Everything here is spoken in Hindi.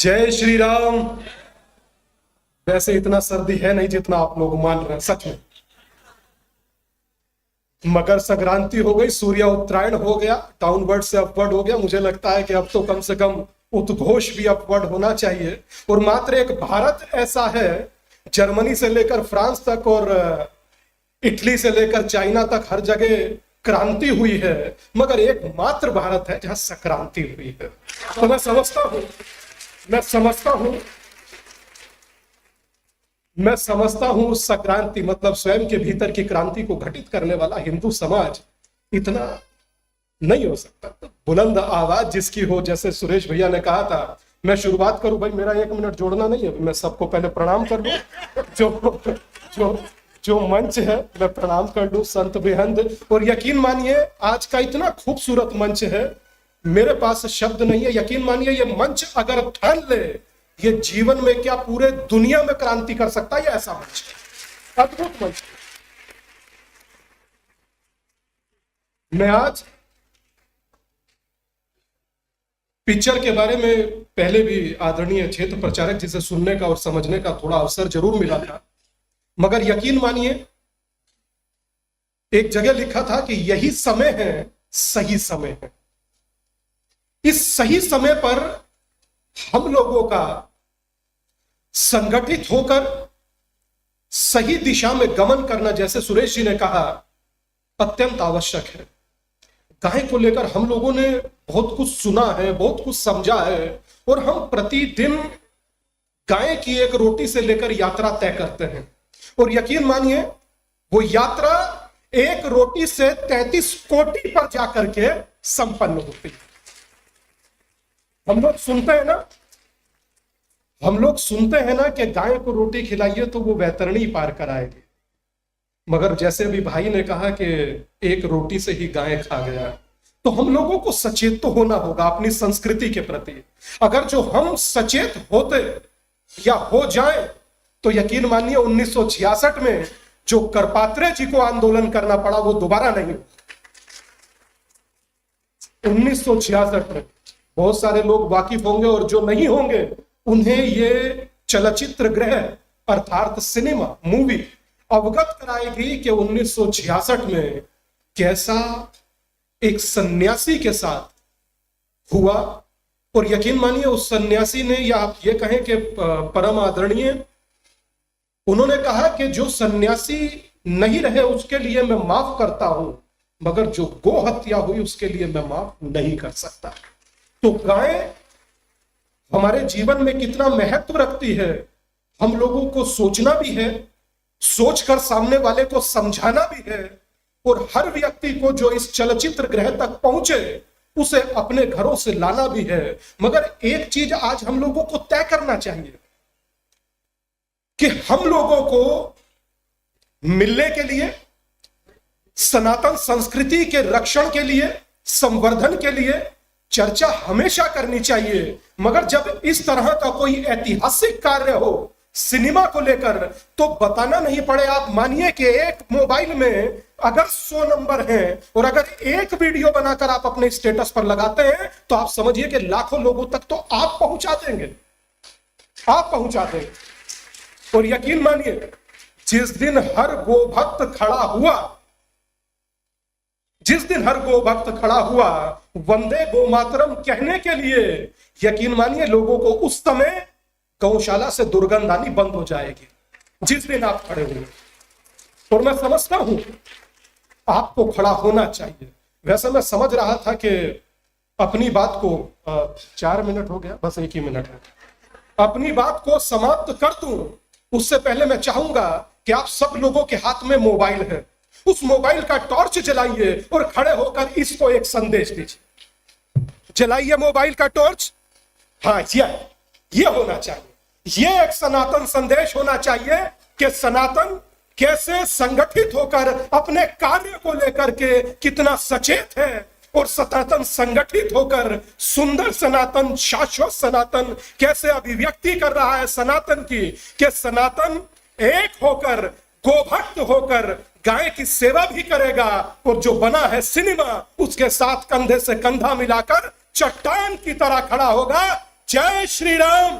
जय श्री राम। वैसे इतना सर्दी है नहीं जितना आप लोग मान रहे हैं, सच में। मकर संक्रांति हो गई, सूर्य उत्तरायण हो गया, डाउनवर्ड से अपवर्ड हो गया। मुझे लगता है कि अब तो कम से कम उद्घोष भी अपवर्ड होना चाहिए। और मात्र एक भारत ऐसा है, जर्मनी से लेकर फ्रांस तक और इटली से लेकर चाइना तक हर जगह क्रांति हुई है, मगर एक मात्र भारत है जहां संक्रांति हुई है। तो मैं समझता हूं उस संक्रांति मतलब स्वयं के भीतर की क्रांति को घटित करने वाला हिंदू समाज इतना नहीं हो सकता। बुलंद आवाज जिसकी हो, जैसे सुरेश भैया ने कहा था। मैं शुरुआत करूं भाई, मेरा 1 मिनट जोड़ना नहीं है। मैं सबको पहले प्रणाम कर दूं। जो मंच है मैं प्रणाम कर दूं, संत बेहंद। और यकीन मानिए आज का इतना खूबसूरत मंच है, मेरे पास शब्द नहीं है। यकीन मानिए ये मंच अगर ठान ले, ये जीवन में क्या पूरे दुनिया में क्रांति कर सकता है, ये ऐसा मंच है, अद्भुत मंच। मैं आज पिक्चर के बारे में पहले भी आदरणीय क्षेत्र प्रचारक जी से सुनने का और समझने का थोड़ा अवसर जरूर मिला था, मगर यकीन मानिए एक जगह लिखा था कि यही समय है, सही समय है। इस सही समय पर हम लोगों का संगठित होकर सही दिशा में गमन करना, जैसे सुरेश जी ने कहा, अत्यंत आवश्यक है। गाय को लेकर हम लोगों ने बहुत कुछ सुना है, बहुत कुछ समझा है, और हम प्रतिदिन गाय की एक रोटी से लेकर यात्रा तय करते हैं। और यकीन मानिए वो यात्रा एक रोटी से 33 कोटि पर जाकर के संपन्न होती है। हम लोग सुनते हैं ना कि गाय को रोटी खिलाइए तो वो वैतरणी पार कराएगी, मगर जैसे अभी भाई ने कहा कि एक रोटी से ही गाय खा गया, तो हम लोगों को सचेत तो होना होगा अपनी संस्कृति के प्रति। अगर जो हम सचेत होते या हो जाए तो यकीन मानिए 1966 में जो करपात्रे जी को आंदोलन करना पड़ा वो दोबारा नहीं। 1966 में बहुत सारे लोग वाकिफ होंगे और जो नहीं होंगे उन्हें ये चलचित्र गृह अर्थात सिनेमा मूवी अवगत कराएगी कि 1966 में कैसा एक सन्यासी के साथ हुआ। और यकीन मानिए उस सन्यासी ने, या आप ये कहें कि परम आदरणीय, उन्होंने कहा कि जो सन्यासी नहीं रहे उसके लिए मैं माफ करता हूं, मगर जो गो हत्या हुई उसके लिए मैं माफ नहीं कर सकता। तो गाय हमारे जीवन में कितना महत्व रखती है, हम लोगों को सोचना भी है, सोचकर सामने वाले को समझाना भी है, और हर व्यक्ति को जो इस चलचित्र गृह तक पहुंचे उसे अपने घरों से लाना भी है। मगर एक चीज आज हम लोगों को तय करना चाहिए कि हम लोगों को मिलने के लिए, सनातन संस्कृति के रक्षण के लिए, संवर्धन के लिए चर्चा हमेशा करनी चाहिए। मगर जब इस तरह का कोई ऐतिहासिक कार्य हो सिनेमा को लेकर, तो बताना नहीं पड़े। आप मानिए कि एक मोबाइल में अगर 100 नंबर हैं और अगर एक वीडियो बनाकर आप अपने स्टेटस पर लगाते हैं तो आप समझिए कि लाखों लोगों तक तो आप पहुंचा देंगे। और यकीन मानिए जिस दिन हर गोभक्त खड़ा हुआ वंदे गोमातरम कहने के लिए, यकीन मानिए लोगों को उस समय गौशाला से दुर्गंध आनी बंद हो जाएगी जिस दिन आप खड़े हुए। और मैं समझता हूं आपको खड़ा होना चाहिए। वैसे मैं समझ रहा था कि अपनी बात को 4 मिनट हो गया, बस 1 ही मिनट है, अपनी बात को समाप्त कर दूं उससे पहले मैं चाहूंगा कि आप सब लोगों के हाथ में मोबाइल है, उस मोबाइल का टॉर्च जलाइए और खड़े होकर इसको एक संदेश दीजिए। जलाइए मोबाइल का टॉर्च। हाँ, ये होना चाहिए। ये एक सनातन संदेश होना चाहिए कि सनातन कैसे संगठित होकर अपने कार्य को लेकर के कितना सचेत है, और सनातन संगठित होकर सुंदर सनातन, शाश्वत सनातन कैसे अभिव्यक्ति कर रहा है सनातन की, कि सनातन एक होकर, गोभक्त होकर गाय की सेवा भी करेगा, और जो बना है सिनेमा उसके साथ कंधे से कंधा मिलाकर चट्टान की तरह खड़ा होगा, जय श्री राम।